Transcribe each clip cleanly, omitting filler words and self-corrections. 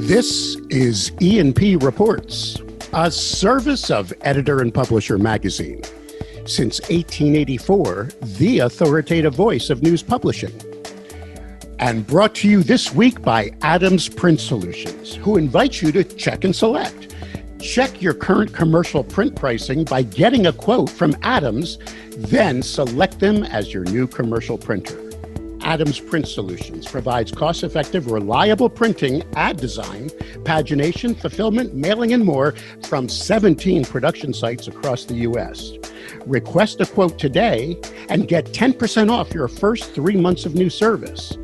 This is E&P Reports, a service of Editor and Publisher magazine. Since 1884, the authoritative voice of news publishing. And brought to you this week by Adams Print Solutions, who invites you to check and select. Check your current commercial print pricing by getting a quote from Adams, then select them as your new commercial printer. Adams Print Solutions provides cost-effective, reliable printing, ad design, pagination, fulfillment, mailing, and more from 17 production sites across the U.S. Request a quote today and get 10% off your first 3 months of new service.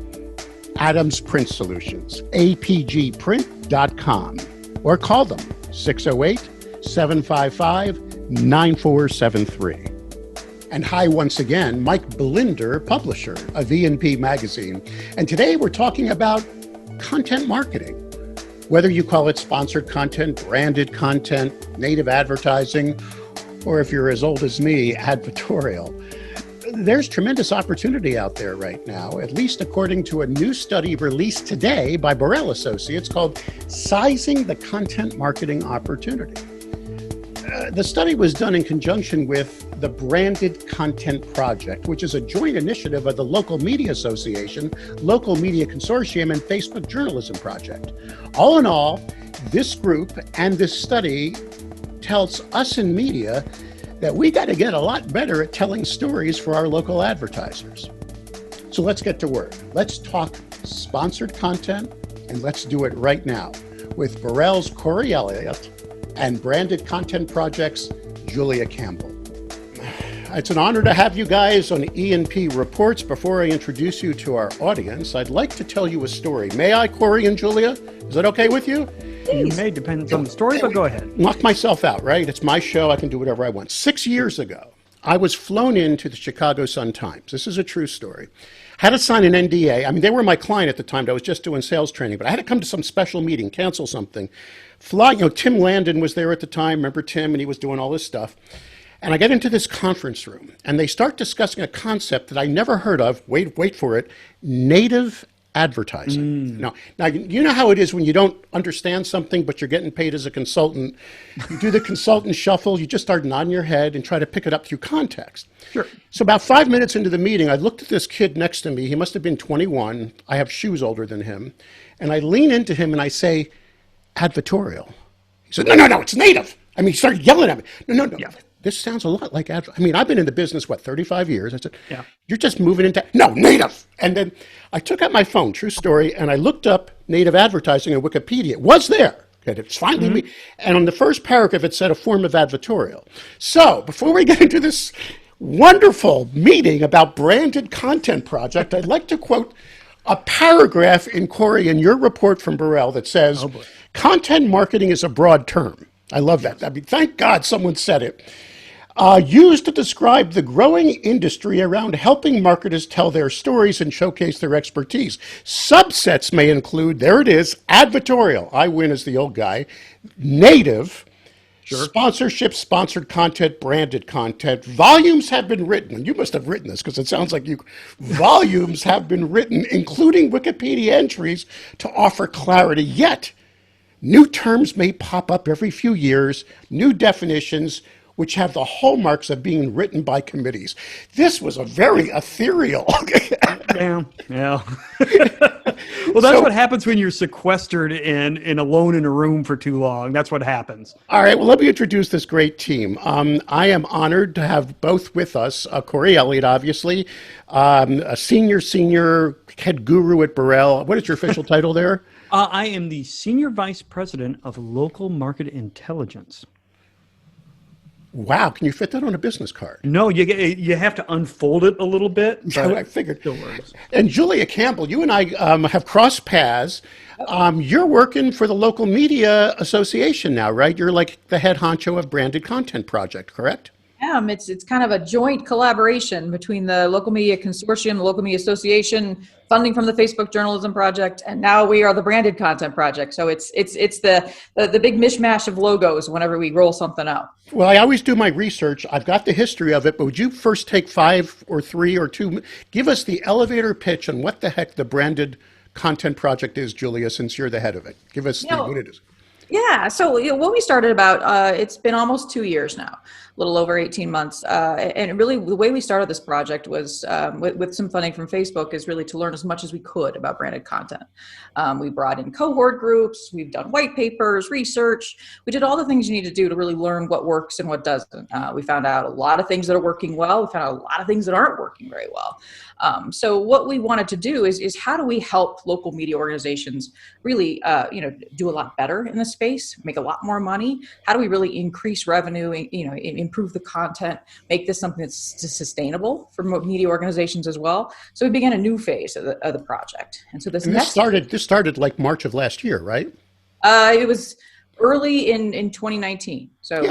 Adams Print Solutions, apgprint.com, or call them 608-755-9473. And hi once again, Mike Blinder, publisher of E&P Magazine. And today we're talking about content marketing. Whether you call it sponsored content, branded content, native advertising, or if you're as old as me, advertorial. There's tremendous opportunity out there right now, at least according to a new study released today by Borrell Associates called Sizing the Content Marketing Opportunity. The study was done in conjunction with the Branded Content Project, which is a joint initiative of the Local Media Association, Local Media Consortium, and Facebook Journalism Project. All in all, this group and this study tells us in media that we got to get a lot better at telling stories for our local advertisers. So let's get to work. Let's talk sponsored content, and let's do it right now with Borrell's Corey Elliott and Branded Content Project's Julia Campbell. It's an honor to have you guys on E&P Reports. Before I introduce you to our audience, I'd like to tell you a story. May I, Corey and Julia? Is that okay with you? You may, depends on the story, but go ahead. Knock myself out, right? It's my show. I can do whatever I want. 6 years ago, I was flown into the Chicago Sun-Times. This is a true story. Had to sign an NDA. I mean, they were my client at the time. I was just doing sales training, but I had to come to some special meeting, cancel something. Tim Landon was there at the time. Remember Tim? And he was doing all this stuff. And I get into this conference room, and they start discussing a concept that I never heard of. Wait for it. Native advertising. Now, you know how it is when you don't understand something, but you're getting paid as a consultant. You do the consultant shuffle. You just start nodding your head and try to pick it up through context. Sure. So about 5 minutes into the meeting, I looked at this kid next to me. He must have been 21. I have shoes older than him. And I lean into him and I say, advertorial. He said, no, it's native. I mean, he started yelling at me. No. Yeah. This sounds a lot like I mean, I've been in the business, 35 years? I said, yeah. You're just moving into, no, native. And then I took out my phone, true story, and I looked up native advertising on Wikipedia. It was there. Okay, it's finally me. And on the first paragraph, it said a form of advertorial. So before we get into this wonderful meeting about Branded Content Project, I'd like to quote a paragraph in Corey in your report from Borrell that says, content marketing is a broad term. I love that. I mean, thank God someone said it. Used to describe the growing industry around helping marketers tell their stories and showcase their expertise. Subsets may include, there it is, advertorial. I win as the old guy. Native. Sure. Sponsorship, sponsored content, branded content. Volumes have been written, and you must have written this because it sounds like you. Volumes have been written, including Wikipedia entries, to offer clarity. Yet, new terms may pop up every few years, new definitions, which have the hallmarks of being written by committees. This was a very ethereal. Yeah. Well, that's what happens when you're sequestered and alone in a room for too long. That's what happens. All right. Well, let me introduce this great team. I am honored to have both with us, Corey Elliott, obviously, a senior head guru at Borrell. What is your official title there? I am the Senior Vice President of Local Market Intelligence. Wow, can you fit that on a business card? No, you have to unfold it a little bit. Yeah, I figured. And Julia Campbell, you and I have crossed paths. You're working for the Local Media Association now, right? You're like the head honcho of Branded Content Project, correct? It's kind of a joint collaboration between the Local Media Consortium, the Local Media Association, funding from the Facebook Journalism Project, and now we are the Branded Content Project. So it's the big mishmash of logos whenever we roll something out. Well, I always do my research. I've got the history of it, but would you first take 5 or 3 or 2, give us the elevator pitch on what the heck the Branded content project is, Julia, since you're the head of it? Give us what it is. Yeah. So what we started about, it's been almost 2 years now, a little over 18 months. And really the way we started this project was with some funding from Facebook is really to learn as much as we could about branded content. We brought in cohort groups, we've done white papers, research. We did all the things you need to do to really learn what works and what doesn't. We found out a lot of things that are working well. We found out a lot of things that aren't working very well. So what we wanted to do is how do we help local media organizations really, do a lot better in this space, make a lot more money? How do we really increase revenue, improve the content, make this something that's sustainable for media organizations as well? So we began a new phase of the project. And so this started like March of last year, right? It was early in 2019. So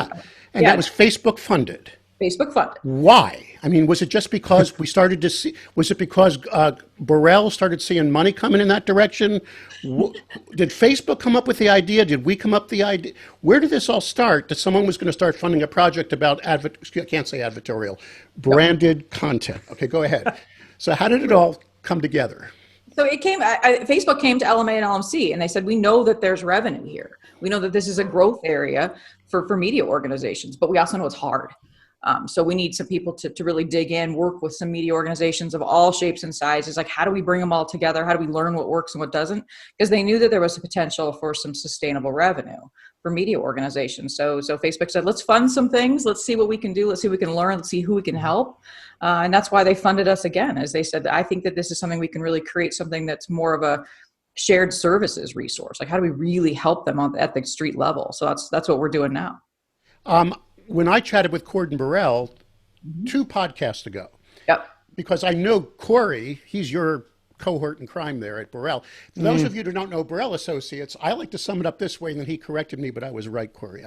that was Facebook funded. Facebook funded. Why? I mean, was it just because we started to see, was it because Borrell started seeing money coming in that direction? Did Facebook come up with the idea? Did we come up with the idea? Where did this all start? That someone was going to start funding a project about, I can't say advertorial, branded content. Okay, go ahead. So how did it all come together? So it came, Facebook came to LMA and LMC and they said, we know that there's revenue here. We know that this is a growth area for media organizations, but we also know it's hard. So we need some people to really dig in, work with some media organizations of all shapes and sizes. Like, how do we bring them all together? How do we learn what works and what doesn't? Because they knew that there was a potential for some sustainable revenue for media organizations. So Facebook said, let's fund some things. Let's see what we can do. Let's see what we can learn. Let's see who we can help. And that's why they funded us again, as they said, I think that this is something we can really create something that's more of a shared services resource. Like, how do we really help them at the street level? So that's what we're doing now. When I chatted with Gordon Borrell 2 podcasts ago, because I know Corey, he's your cohort in crime there at Borrell. For those of you who don't know Borrell Associates, I like to sum it up this way, and then he corrected me, but I was right, Corey.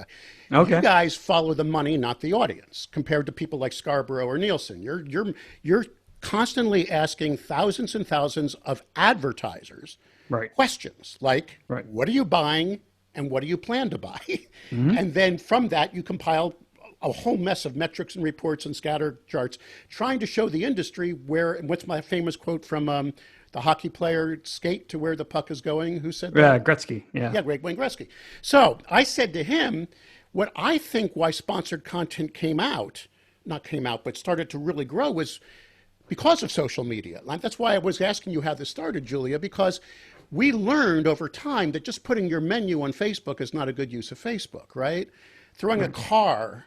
Okay. You guys follow the money, not the audience, compared to people like Scarborough or Nielsen. You're constantly asking thousands and thousands of advertisers questions like, what are you buying and what do you plan to buy? And then from that, you compile a whole mess of metrics and reports and scatter charts, trying to show the industry what's my famous quote from the hockey player, skate to where the puck is going. Who said that? Gretzky. Yeah, Wayne Gretzky. So I said to him, what I think why sponsored content but started to really grow was because of social media. That's why I was asking you how this started, Julia, because we learned over time that just putting your menu on Facebook is not a good use of Facebook, right? Throwing a car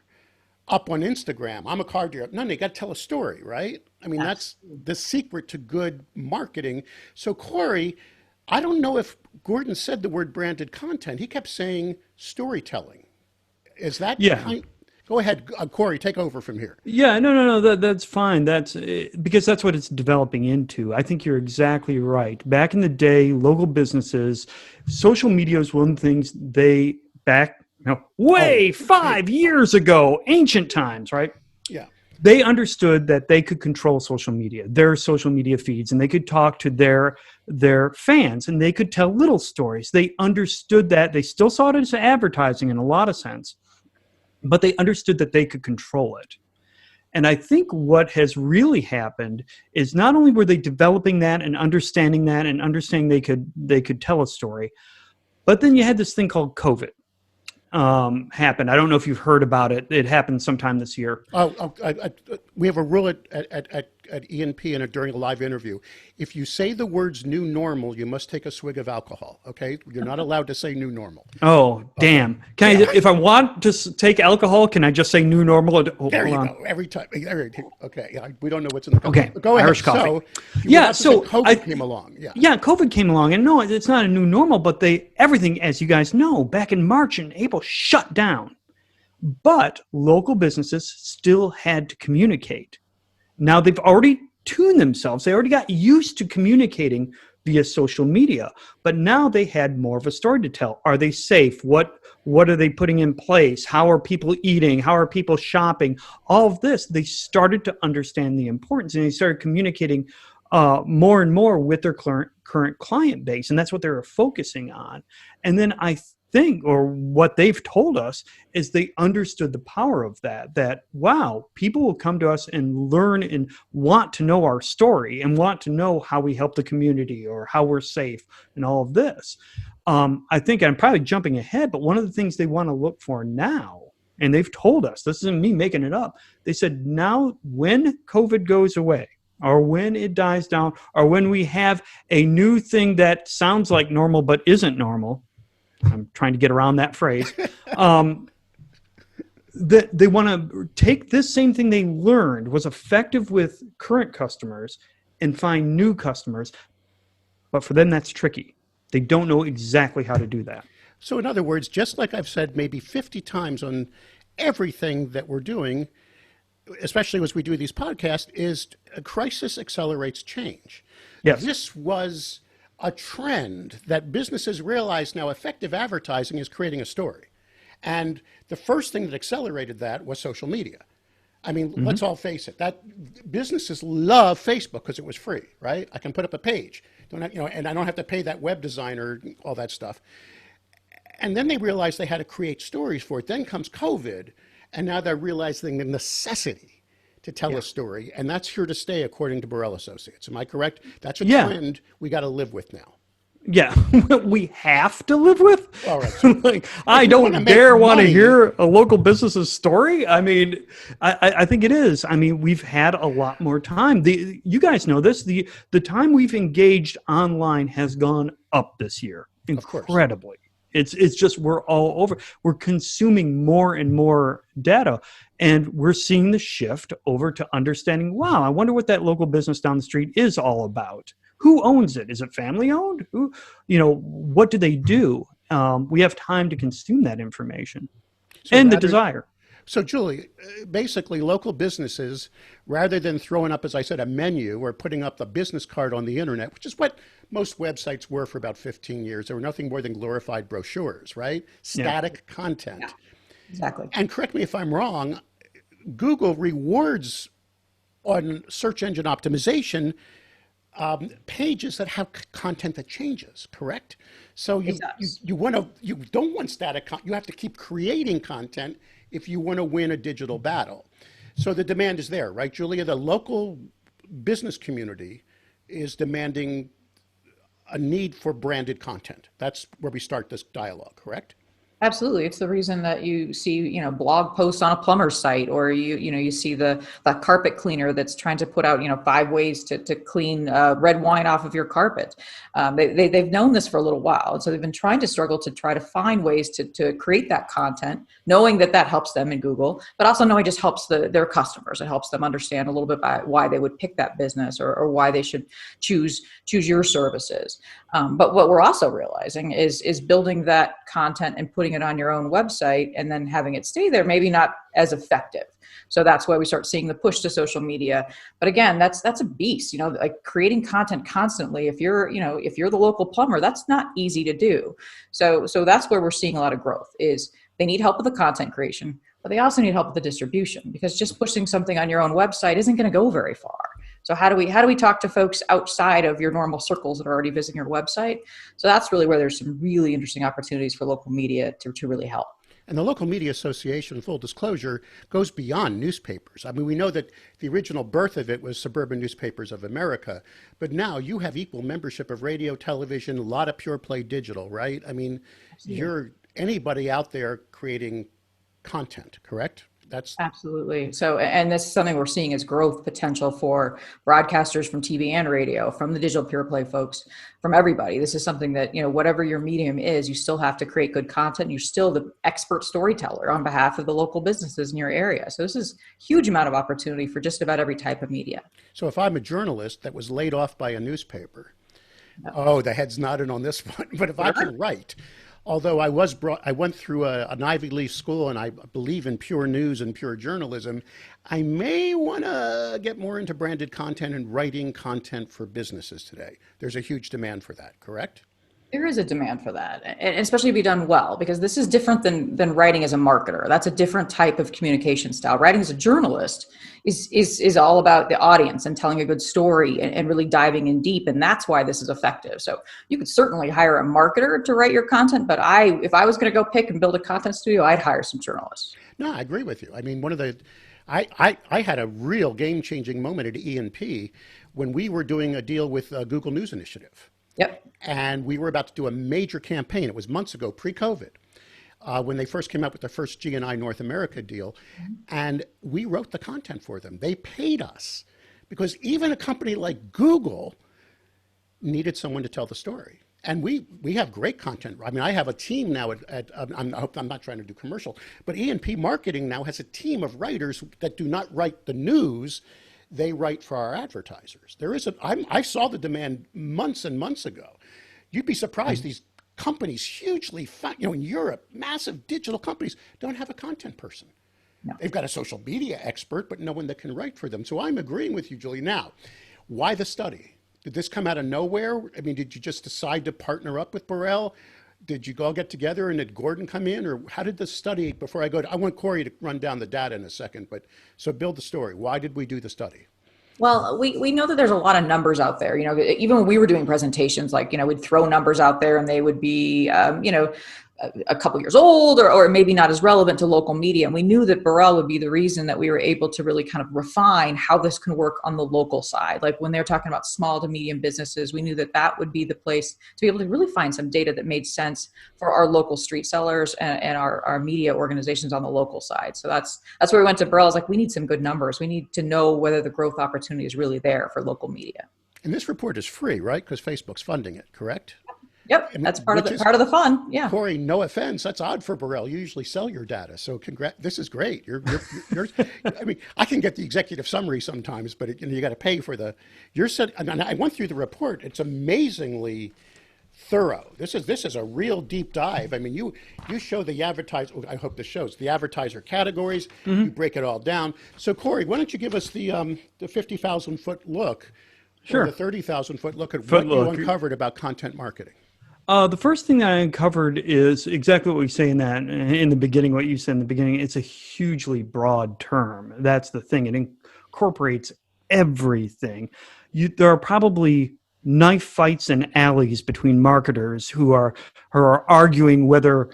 up on Instagram. I'm a car dealer. No, you got to tell a story, right? I mean, that's the secret to good marketing. So Corey, I don't know if Gordon said the word branded content. He kept saying storytelling. Is that Go ahead, Corey, take over from here. Yeah, no, that's fine. That's because that's what it's developing into. I think you're exactly right. Back in the day, local businesses, social media is one of the things way 5 years ago, ancient times, right? Yeah. They understood that they could control social media, their social media feeds, and they could talk to their fans, and they could tell little stories. They understood that. They still saw it as advertising in a lot of sense, but they understood that they could control it. And I think what has really happened is not only were they developing that and understanding they could tell a story, but then you had this thing called COVID. Happened. I don't know if you've heard about it. It happened sometime this year. We have a rule at E&P during a live interview. If you say the words new normal, you must take a swig of alcohol, okay? You're not allowed to say new normal. Oh, damn. If I want to take alcohol, can I just say new normal? There you go. Every time. Okay. We don't know what's in the coffee. Okay. Go ahead. Irish coffee. So COVID came along. Yeah, COVID came along. And no, it's not a new normal, but everything, as you guys know, back in March and April, shut down. But local businesses still had to communicate. Now they've already tuned themselves. They already got used to communicating via social media, but now they had more of a story to tell. Are they safe? What are they putting in place? How are people eating? How are people shopping? All of this, they started to understand the importance, and they started communicating more and more with their current client base, and that's what they were focusing on. And then think, or what they've told us, is they understood the power of that, wow, people will come to us and learn and want to know our story and want to know how we help the community or how we're safe and all of this. I think I'm probably jumping ahead, but one of the things they want to look for now, and they've told us, this isn't me making it up, they said now when COVID goes away, or when it dies down, or when we have a new thing that sounds like normal but isn't normal, I'm trying to get around that phrase, that they want to take this same thing they learned was effective with current customers and find new customers. But for them, that's tricky. They don't know exactly how to do that. So in other words, just like I've said maybe 50 times on everything that we're doing, especially as we do these podcasts, is a crisis accelerates change. Yes. This was a trend that businesses realize now effective advertising is creating a story. And the first thing that accelerated that was social media. I mean, let's all face it, that businesses love Facebook because it was free, right? I can put up a page, don't have, and I don't have to pay that web designer, all that stuff. And then they realized they had to create stories for it. Then comes COVID, and now they're realizing the necessity to tell a story, and that's here to stay, according to Borrell Associates. Am I correct? That's a trend we got to live with now. Yeah, we have to live with. All right. So like, I don't dare want to hear a local business's story. I mean, I think it is. I mean, we've had a lot more time. You guys know this. The time we've engaged online has gone up this year, incredibly. It's just we're all over. We're consuming more and more data, and we're seeing the shift over to understanding, wow, I wonder what that local business down the street is all about. Who owns it? Is it family owned? Who, what do they do? We have time to consume that information and the desire. So, Julie, basically local businesses, rather than throwing up, as I said, a menu or putting up the business card on the internet, which is what most websites were for about 15 years. They were nothing more than glorified brochures, right? Static content. Yeah, exactly. And correct me if I'm wrong, Google rewards on search engine optimization pages that have content that changes, correct? So you don't want static content. You have to keep creating content if you want to win a digital battle. So the demand is there, right, Julia? The local business community is demanding a need for branded content. That's where we start this dialogue, correct? Absolutely. It's the reason that you see, blog posts on a plumber's site, or you see the carpet cleaner that's trying to put out, 5 ways to clean red wine off of your carpet. They've known this for a little while. And so they've been trying to struggle to try to find ways to create that content, knowing that helps them in Google, but also knowing it just helps their customers. It helps them understand a little bit about why they would pick that business or why they should choose your services. But what we're also realizing is building that content and putting it on your own website and then having it stay there, maybe not as effective. So that's why we start seeing the push to social media. But again, that's a beast, like creating content constantly. If you're the local plumber, that's not easy to do. So that's where we're seeing a lot of growth is they need help with the content creation, but they also need help with the distribution, because just pushing something on your own website isn't going to go very far. So how do we talk to folks outside of your normal circles that are already visiting your website? So that's really where there's some really interesting opportunities for local media to really help. And the Local Media Association, full disclosure, goes beyond newspapers. I mean, we know that the original birth of it was Suburban Newspapers of America, but now you have equal membership of radio, television, a lot of pure play digital, right? I mean, you're anybody out there creating content, correct? That's absolutely. So, and this is something we're seeing as growth potential for broadcasters from TV and radio, from the digital pure play folks, from everybody. This is something that, whatever your medium is, you still have to create good content. You're still the expert storyteller on behalf of the local businesses in your area. So this is a huge amount of opportunity for just about every type of media. So if I'm a journalist that was laid off by a newspaper, oh, the head's nodded on this one. But if I can write, although I went through an Ivy League school and I believe in pure news and pure journalism, I may want to get more into branded content and writing content for businesses today. There's a huge demand for that, correct? There is a demand for that, and especially to be done well, because this is different than writing as a marketer. That's a different type of communication style. Writing as a journalist is all about the audience and telling a good story and really diving in deep, and that's why this is effective. So you could certainly hire a marketer to write your content, but if I was going to go pick and build a content studio, I'd hire some journalists. No, I agree with you. I mean, I had a real game-changing moment at E&P when we were doing a deal with Google News Initiative. Yep. And we were about to do a major campaign. It was months ago, pre-COVID, when they first came out with the first G&I North America deal. And we wrote the content for them. They paid us because even a company like Google needed someone to tell the story. And we have great content. I mean, I have a team now I hope I'm not trying to do commercial, but E&P Marketing now has a team of writers that do not write the news. They write for our advertisers. I saw the demand months and months ago. You'd be surprised. These companies, hugely, in Europe, massive digital companies, don't have a content person. No. They've got a social media expert, but no one that can write for them. So I'm agreeing with you, Julie. Now, why the study? Did this come out of nowhere? I mean, did you just decide to partner up with Borrell? Did you all get together and did Gordon come in? Or how did the study, before I go I want Corey to run down the data in a second, but so build the story. Why did we do the study? Well, we know that there's a lot of numbers out there. Even when we were doing presentations, we'd throw numbers out there and they would be, a couple years old or maybe not as relevant to local media. And we knew that Borrell would be the reason that we were able to really kind of refine how this can work on the local side. Like when they're talking about small to medium businesses, we knew that that would be the place to be able to really find some data that made sense for our local street sellers and our media organizations on the local side. So that's where we went to Borrell. It's like, we need some good numbers. We need to know whether the growth opportunity is really there for local media. And this report is free, right? Because Facebook's funding it, correct? Yep, that's part of the fun. Yeah, Corey, no offense, that's odd for Borrell. You usually sell your data, so this is great. You're I mean, I can get the executive summary sometimes, but you got to pay for and I went through the report. It's amazingly thorough. This is a real deep dive. I mean, you show the advertiser. I hope this shows the advertiser categories. Mm-hmm. You break it all down. So Corey, why don't you give us the 50,000 foot look, sure, or the 30,000 foot look at what you uncovered about content marketing? The first thing that I uncovered is exactly what we say in the beginning, what you said in the beginning. It's a hugely broad term. That's the thing. It incorporates everything. There are probably knife fights and alleys between marketers who are arguing whether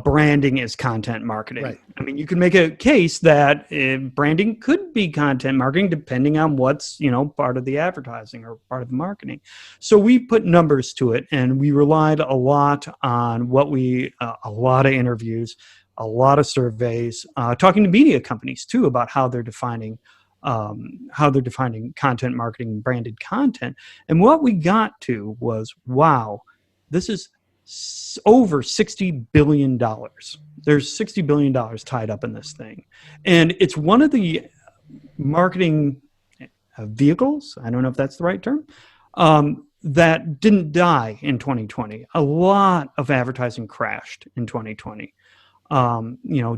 branding is content marketing. Right. I mean, you can make a case that branding could be content marketing depending on what's, part of the advertising or part of the marketing. So we put numbers to it, and we relied a lot on a lot of interviews, a lot of surveys, talking to media companies too about how they're defining content marketing and branded content. And what we got to was, wow, this is over $60 billion. There's $60 billion tied up in this thing. And it's one of the marketing vehicles, I don't know if that's the right term, that didn't die in 2020. A lot of advertising crashed in 2020,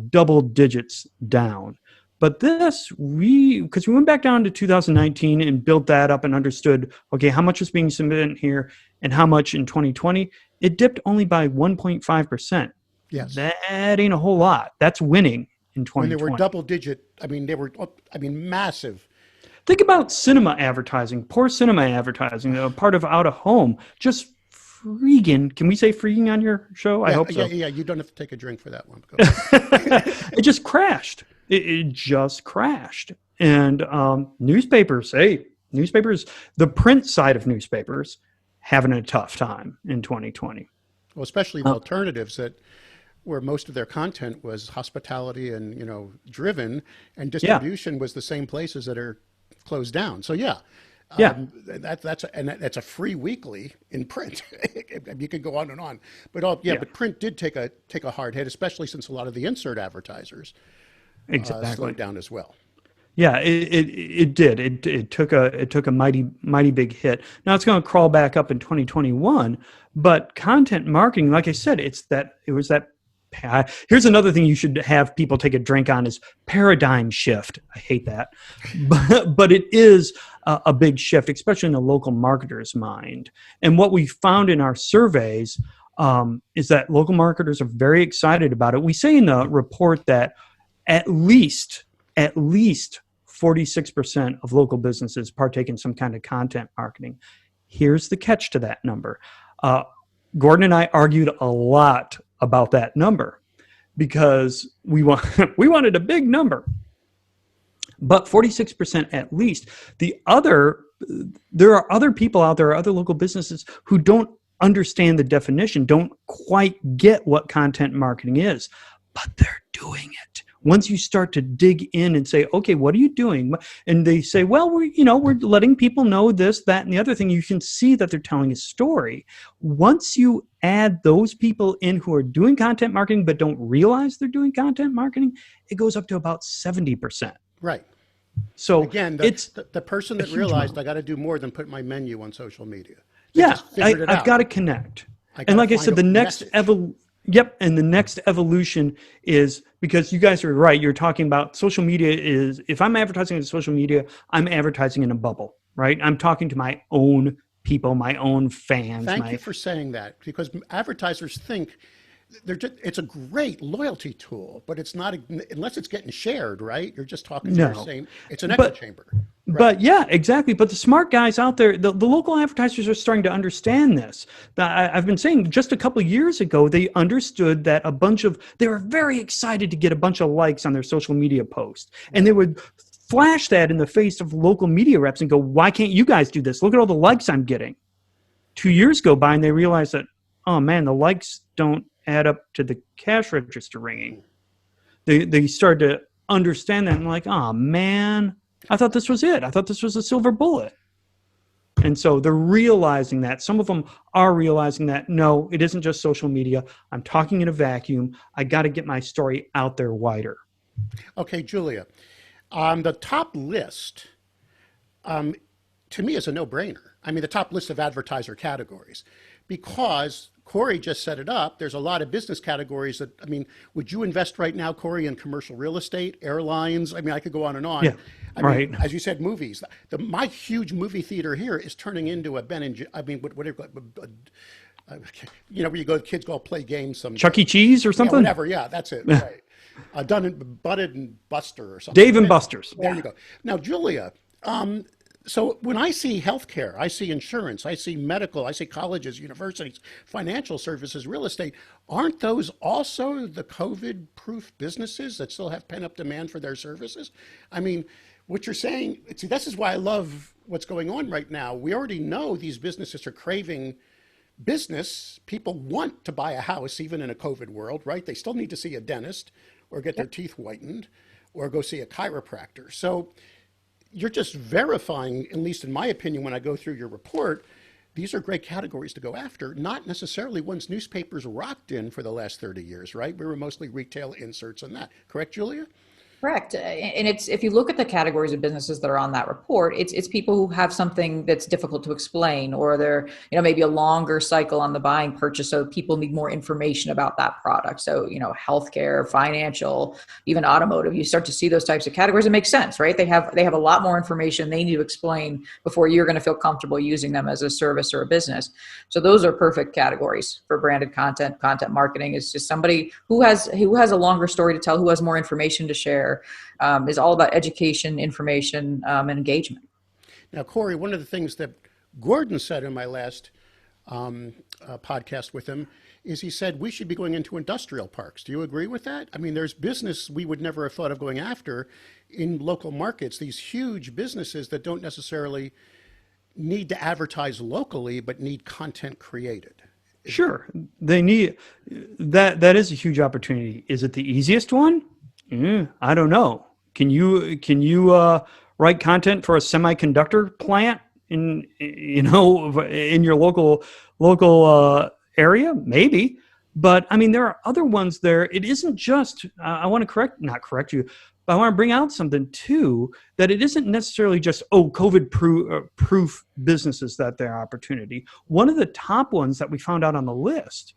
double digits down. But because we went back down to 2019 and built that up and understood, okay, how much was being submitted here and how much in 2020, it dipped only by 1.5%. Yes. That ain't a whole lot. That's winning in 2020. When they were double digit, massive. Think about cinema advertising, poor cinema advertising, part of out of home. Just freaking, can we say freaking on your show? I hope so. Yeah, you don't have to take a drink for that one. It just crashed. It just crashed. And newspapers, the print side of newspapers, having a tough time in 2020. Well, especially the alternatives where most of their content was hospitality and, driven, and distribution was the same places that are closed down. So that's a free weekly in print. You could go on and on, but but print did take a hard hit, especially since a lot of the insert advertisers slowed down as well. Yeah, it did. It took a mighty big hit. Now it's going to crawl back up in 2021. But content marketing, like I said, here's another thing you should have people take a drink on is paradigm shift. I hate that, but it is a big shift, especially in the local marketer's mind. And what we found in our surveys is that local marketers are very excited about it. We say in the report that at least 46% of local businesses partake in some kind of content marketing. Here's the catch to that number. Gordon and I argued a lot about that number because we wanted a big number. But 46% at least. There are other people out there, other local businesses who don't understand the definition, don't quite get what content marketing is, but they're doing it. Once you start to dig in and say, okay, what are you doing? And they say, well, we're letting people know this, that, and the other thing. You can see that they're telling a story. Once you add those people in who are doing content marketing but don't realize they're doing content marketing, it goes up to about 70%. Right. So again, it's the person that realized I got to do more than put my menu on social media. I've got to connect. And like I said, the next and the next evolution is, because you guys are right, you're talking about social media is, if I'm advertising in social media, I'm advertising in a bubble, right? I'm talking to my own people, my own fans. Thank you for saying that, because advertisers think it's a great loyalty tool, but it's not, unless it's getting shared, right? You're just talking to your same, it's an echo chamber. Right. But yeah, exactly. But the smart guys out there, the local advertisers are starting to understand this. I've been saying just a couple of years ago, they understood that they were very excited to get a bunch of likes on their social media post. And they would flash that in the face of local media reps and go, why can't you guys do this? Look at all the likes I'm getting. 2 years go by and they realize that, oh man, the likes don't add up to the cash register ringing. They started to understand that and like, oh man, I thought this was it. I thought this was a silver bullet. And so they're realizing that. Some of them are realizing that, no, it isn't just social media. I'm talking in a vacuum. I got to get my story out there wider. Okay, Julia, the top list, to me, is a no-brainer. I mean, the top list of advertiser categories, because Corey just set it up. There's a lot of business categories that, I mean, would you invest right now, Corey, in commercial real estate, airlines? I mean, I could go on and on. Yeah, I mean, as you said, movies. My huge movie theater here is turning into a where you go, kids go play games. Chuck E. Cheese or something? Yeah, whatever. Yeah, that's it. Right. Butted and Buster or something. Dave and Buster's. There you go. Now, Julia, so when I see healthcare, I see insurance, I see medical, I see colleges, universities, financial services, real estate, aren't those also the COVID-proof businesses that still have pent-up demand for their services? I mean, what you're saying, see, this is why I love what's going on right now. We already know these businesses are craving business. People want to buy a house, even in a COVID world, right? They still need to see a dentist or get their teeth whitened or go see a chiropractor. So you're just verifying, at least in my opinion, when I go through your report, these are great categories to go after, not necessarily ones newspapers rocked in for the last 30 years, right? We were mostly retail inserts and that. Correct, Julia? Correct. And it's, if you look at the categories of businesses that are on that report, it's people who have something that's difficult to explain, or they're, maybe a longer cycle on the buying purchase. So people need more information about that product. So, healthcare, financial, even automotive, you start to see those types of categories. It makes sense, right? They have a lot more information they need to explain before you're going to feel comfortable using them as a service or a business. So those are perfect categories for branded content. Content marketing is just somebody who has a longer story to tell, who has more information to share. Is all about education, information, and engagement. Now, Corey, one of the things that Gordon said in my last podcast with him is he said we should be going into industrial parks. Do you agree with that? I mean, there's business we would never have thought of going after in local markets, these huge businesses that don't necessarily need to advertise locally, but need content created. Sure. They need that. That is a huge opportunity. Is it the easiest one? I don't know. Can you write content for a semiconductor plant in your local area? Maybe, but I mean there are other ones there. It isn't just. I want to not correct you, but I want to bring out something too, that it isn't necessarily just COVID proof businesses that they're opportunity. One of the top ones that we found out on the list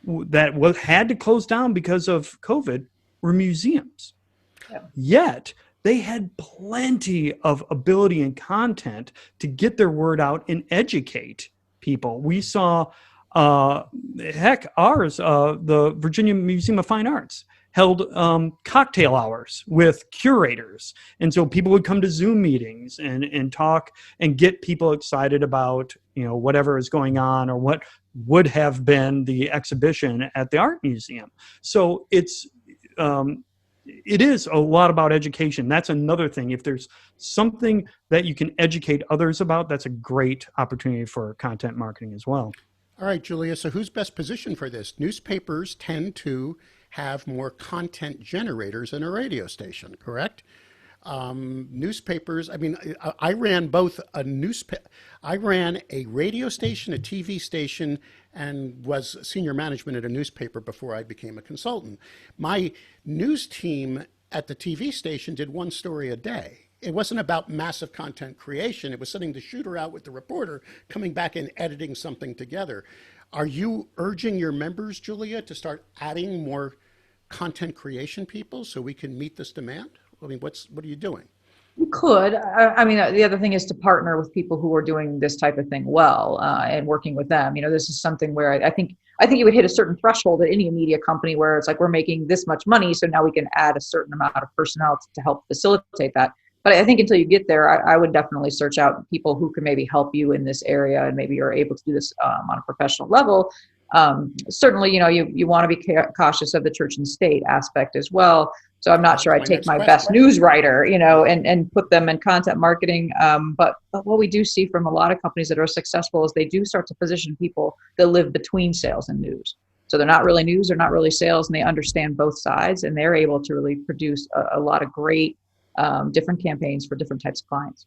that had to close down because of COVID were museums. Yeah. Yet they had plenty of ability and content to get their word out and educate people. We saw, the Virginia Museum of Fine Arts held cocktail hours with curators. And so people would come to Zoom meetings and talk and get people excited about, whatever is going on or what would have been the exhibition at the art museum. So it is a lot about education. That's another thing. If there's something that you can educate others about, that's a great opportunity for content marketing as well. All right, Julia, so who's best positioned for this? Newspapers tend to have more content generators than a radio station, correct? Newspapers, I ran both I ran a radio station, a TV station, and was senior management at a newspaper before I became a consultant. My news team at the TV station did one story a day. It wasn't about massive content creation. It was sending the shooter out with the reporter, coming back and editing something together. Are you urging your members, Julia, to start adding more content creation people so we can meet this demand? What are you doing? You could. The other thing is to partner with people who are doing this type of thing well, and working with them. This is something where I think you would hit a certain threshold at any media company where it's like, we're making this much money, so now we can add a certain amount of personnel to help facilitate that. But I think until you get there, I would definitely search out people who can maybe help you in this area and maybe are able to do this on a professional level. Certainly, you want to be cautious of the church and state aspect as well. So I'm not sure I'd take my best news writer, and put them in content marketing. But what we do see from a lot of companies that are successful is they do start to position people that live between sales and news. So they're not really news, they're not really sales, and they understand both sides, and they're able to really produce a lot of great different campaigns for different types of clients.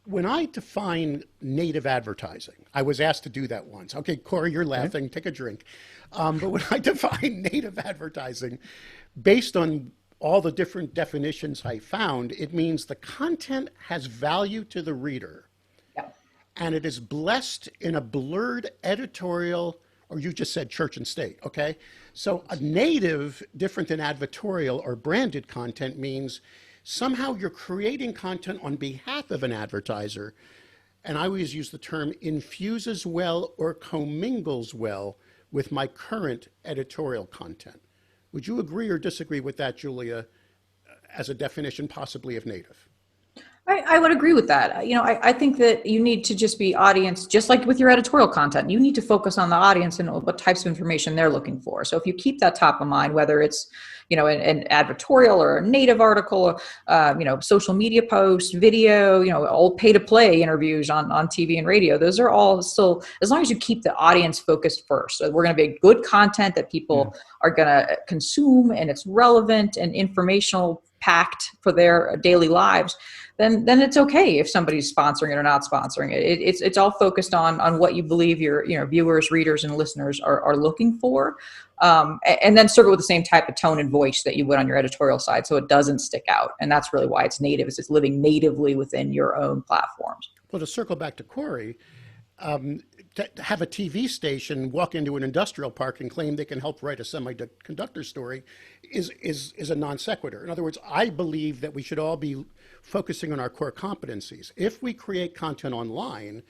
When I define native advertising, I was asked to do that once. Okay, Corey, you're laughing. Take a drink. But when I define native advertising, based on all the different definitions I found, it means the content has value to the reader. Yeah. And it is blessed in a blurred editorial, or you just said church and state, okay? So a native, different than advertorial or branded content, means somehow you're creating content on behalf of an advertiser, and I always use the term infuses well or commingles well with my current editorial content. Would you agree or disagree with that, Julia, as a definition possibly of native? I would agree with that. I think that you need to just be audience, just like with your editorial content, you need to focus on the audience and what types of information they're looking for. So if you keep that top of mind, whether it's, an advertorial or a native article, social media post, video, old pay to play interviews on TV and radio, those are all still, as long as you keep the audience focused first. So we're going to be good content that people are going to consume, and it's relevant and informational packed for their daily lives, then it's okay if somebody's sponsoring it or not sponsoring it. It's all focused on what you believe your viewers, readers, and listeners are looking for, and then serve it with the same type of tone and voice that you would on your editorial side, so it doesn't stick out. And that's really why it's native. It's living natively within your own platforms. Well, to circle back to Corey, to have a TV station walk into an industrial park and claim they can help write a semiconductor story is a non sequitur. In other words, I believe that we should all be focusing on our core competencies. If we create content online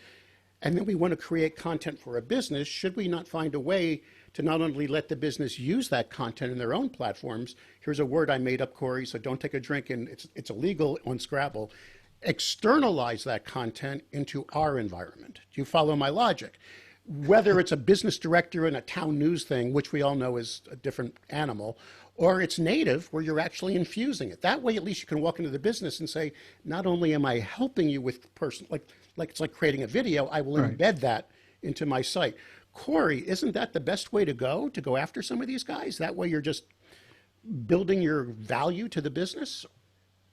and then we want to create content for a business, should we not find a way to not only let the business use that content in their own platforms? Here's a word I made up, Corey, so don't take a drink, and it's illegal on Scrabble. Externalize that content into our environment. Do you follow my logic? Whether it's a business director in a town news thing, which we all know is a different animal, or it's native where you're actually infusing it. That way, at least you can walk into the business and say, not only am I helping you with like it's like creating a video, I will embed that into my site. Corey, isn't that the best way to go after some of these guys? That way you're just building your value to the business?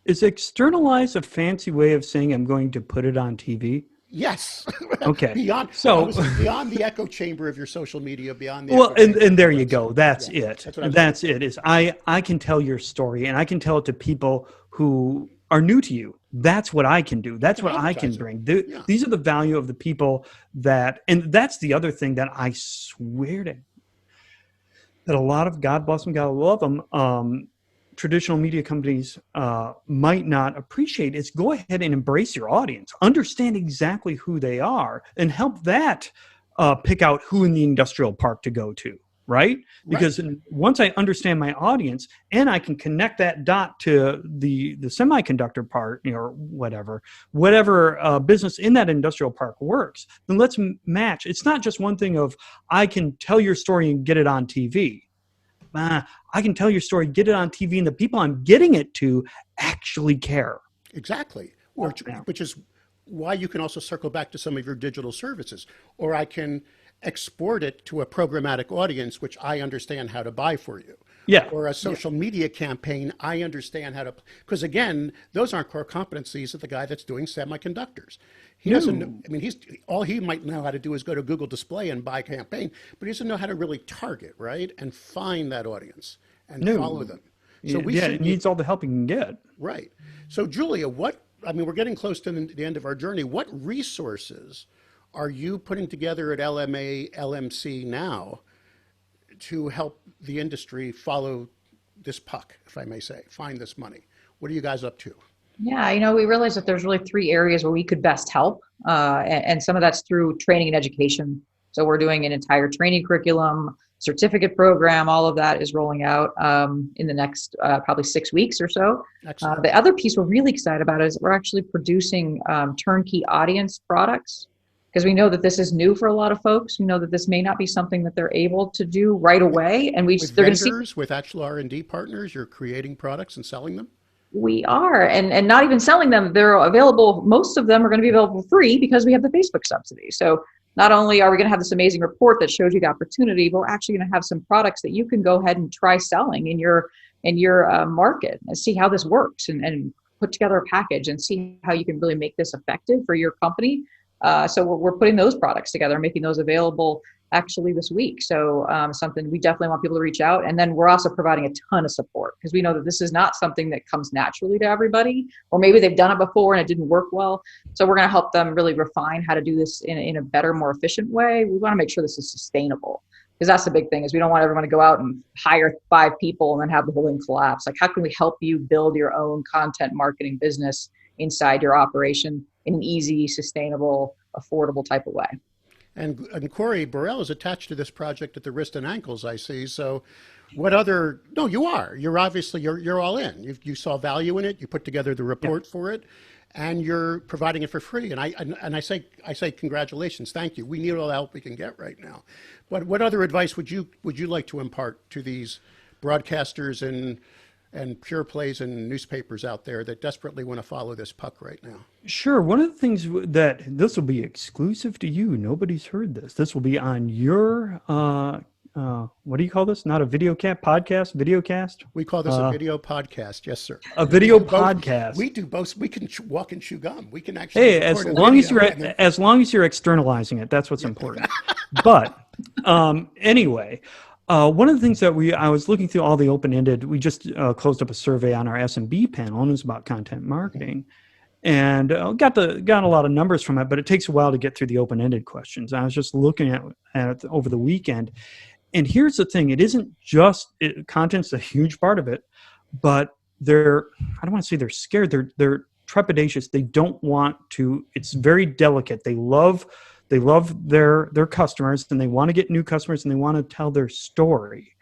Is externalize a fancy way of saying I'm going to put it on TV? Yes. Okay. beyond the echo chamber of your social media, beyond the and there you go. That's it. That's it. Is I can tell your story, and I can tell it to people who are new to you. That's what I can do. That's what I can bring. These are the value of the people and that's the other thing that I swear to, that a lot of, God bless them, God love them, traditional media companies might not appreciate is go ahead and embrace your audience, understand exactly who they are, and help that pick out who in the industrial park to go to, right? Because once I understand my audience and I can connect that dot to the semiconductor part, or whatever business in that industrial park works, then let's match. It's not just one thing of I can tell your story and get it on TV. I can tell your story, get it on TV, and the people I'm getting it to actually care. Exactly. Which is why you can also circle back to some of your digital services. Or I can export it to a programmatic audience, which I understand how to buy for you. Yeah. Or a social media campaign, I understand how to, because again, those aren't core competencies of the guy that's doing semiconductors. He doesn't know, I mean, all he might know how to do is go to Google Display and buy a campaign, but he doesn't know how to really target, right? And find that audience and follow them. So it needs all the help you can get. Right. So Julia, we're getting close to the end of our journey. What resources are you putting together at LMA, LMC now to help the industry follow this puck, if I may say, find this money? What are you guys up to? Yeah, we realized that there's really 3 areas where we could best help. And some of that's through training and education. So we're doing an entire training curriculum, certificate program, all of that is rolling out in the next probably 6 weeks or so. The other piece we're really excited about is we're actually producing turnkey audience products, because we know that this is new for a lot of folks. We know that this may not be something that they're able to do right away. And they're going to see with actual R&D partners, you're creating products and selling them? We are, and not even selling them. They're available. Most of them are going to be available free because we have the Facebook subsidy. So not only are we going to have this amazing report that shows you the opportunity, but we're actually going to have some products that you can go ahead and try selling in your market and see how this works, and put together a package and see how you can really make this effective for your company. So we're putting those products together, making those available actually this week. So something we definitely want people to reach out. And then we're also providing a ton of support, because we know that this is not something that comes naturally to everybody, or maybe they've done it before and it didn't work well. So we're going to help them really refine how to do this in a better, more efficient way. We want to make sure this is sustainable, because that's the big thing, is we don't want everyone to go out and hire 5 people and then have the whole thing collapse. Like, how can we help you build your own content marketing business inside your operation in an easy, sustainable, affordable type of way? And Corey, Borrell is attached to this project at the wrist and ankles, I see. So what other, no, you are. You're obviously, you're all in. You saw value in it. You put together the report for it, and you're providing it for free. And I say congratulations. Thank you. We need all the help we can get right now. But what other advice would you like to impart to these broadcasters and pure plays and newspapers out there that desperately want to follow this puck right now? Sure. One of the things that this will be exclusive to you, nobody's heard this. This will be on your, what do you call this? Not a podcast, videocast? We call this a video podcast. Yes, sir. A video podcast. We do both. We can walk and chew gum. We can actually. Hey, as long as you're externalizing it, that's what's important. But anyway, one of the things that I was looking through all the open-ended, we just closed up a survey on our S&B panel, and it was about content marketing, and got a lot of numbers from it, but it takes a while to get through the open-ended questions. I was just looking at it over the weekend, and here's the thing: it isn't just content's a huge part of it, but I don't want to say they're scared. They're trepidatious. They don't want to. It's very delicate. They love their customers, and they want to get new customers, and they want to tell their story,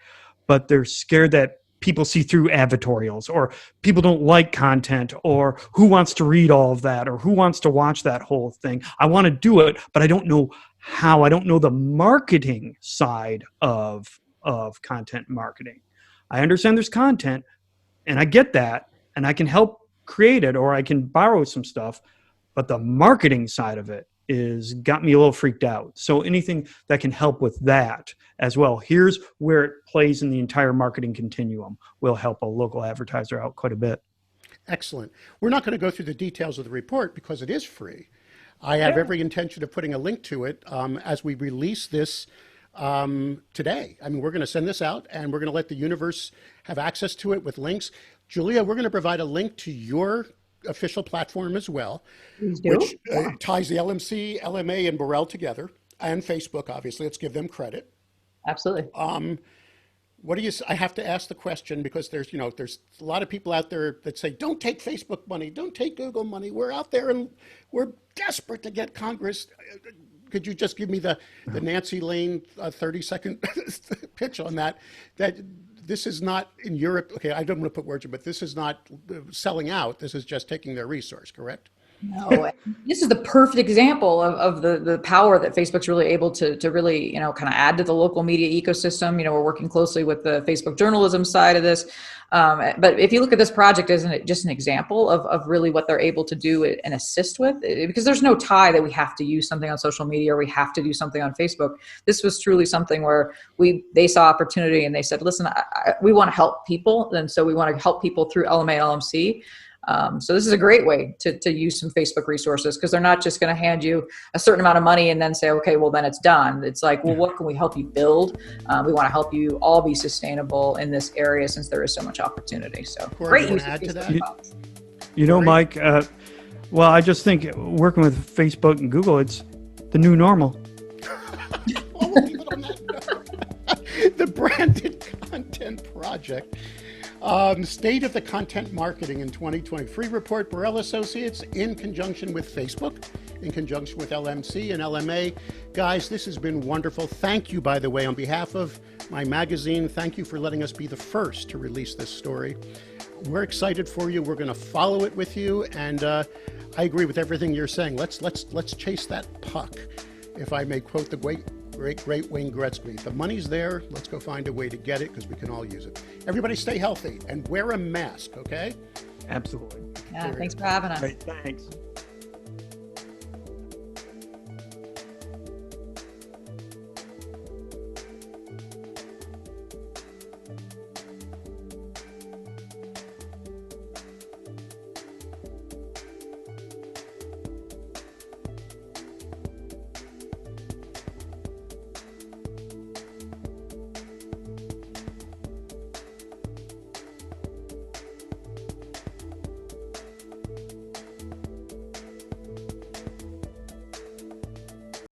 but they're scared that people see through advertorials, or people don't like content, or who wants to read all of that, or who wants to watch that whole thing. I want to do it, but I don't know how. I don't know the marketing side of content marketing. I understand there's content, and I get that, and I can help create it, or I can borrow some stuff, but the marketing side of it got me a little freaked out. So anything that can help with that as well. Here's where it plays in the entire marketing continuum will help a local advertiser out quite a bit. Excellent. We're not going to go through the details of the report because it is free. I have every intention of putting a link to it as we release this today. I mean, we're going to send this out, and we're going to let the universe have access to it with links. Julia, we're going to provide a link to your official platform as well, which ties the LMC, LMA, and Borrell together, and Facebook, obviously. Let's give them credit. Absolutely. What do you? I have to ask the question because there's a lot of people out there that say, "Don't take Facebook money, don't take Google money. We're out there and we're desperate to get Congress." Could you just give me the Nancy Lane 30-second pitch on that? That this is not in Europe. Okay, I don't want to put words in, but this is not selling out. This is just taking their resource. Correct? No, this is the perfect example of the power that Facebook's really able to really, kind of add to the local media ecosystem. We're working closely with the Facebook journalism side of this. But if you look at this project, isn't it just an example of really what they're able to do and assist with? Because there's no tie that we have to use something on social media or we have to do something on Facebook. This was truly something where they saw opportunity and they said, listen, we want to help people. And so we want to help people through LMA, LMC. So this is a great way to use some Facebook resources because they're not just going to hand you a certain amount of money and then say, okay, well, then it's done. It's like, well, what can we help you build? We want to help you all be sustainable in this area since there is so much opportunity. So Corey, great use of add to Facebook. that? Mike, well, I just think working with Facebook and Google, it's the new normal. Well, we'll leave it on that note. The Branded Content Project. State of the Content Marketing in 2020. Free report, Borrell Associates, in conjunction with Facebook, in conjunction with LMC and LMA. Guys, this has been wonderful. Thank you, by the way, on behalf of my magazine. Thank you for letting us be the first to release this story. We're excited for you. We're going to follow it with you. And I agree with everything you're saying. Let's chase that puck, if I may quote the great Wayne Gretzky. The money's there. Let's go find a way to get it because we can all use it. Everybody stay healthy and wear a mask, okay? Absolutely. Yeah, thanks for having us. Great, thanks.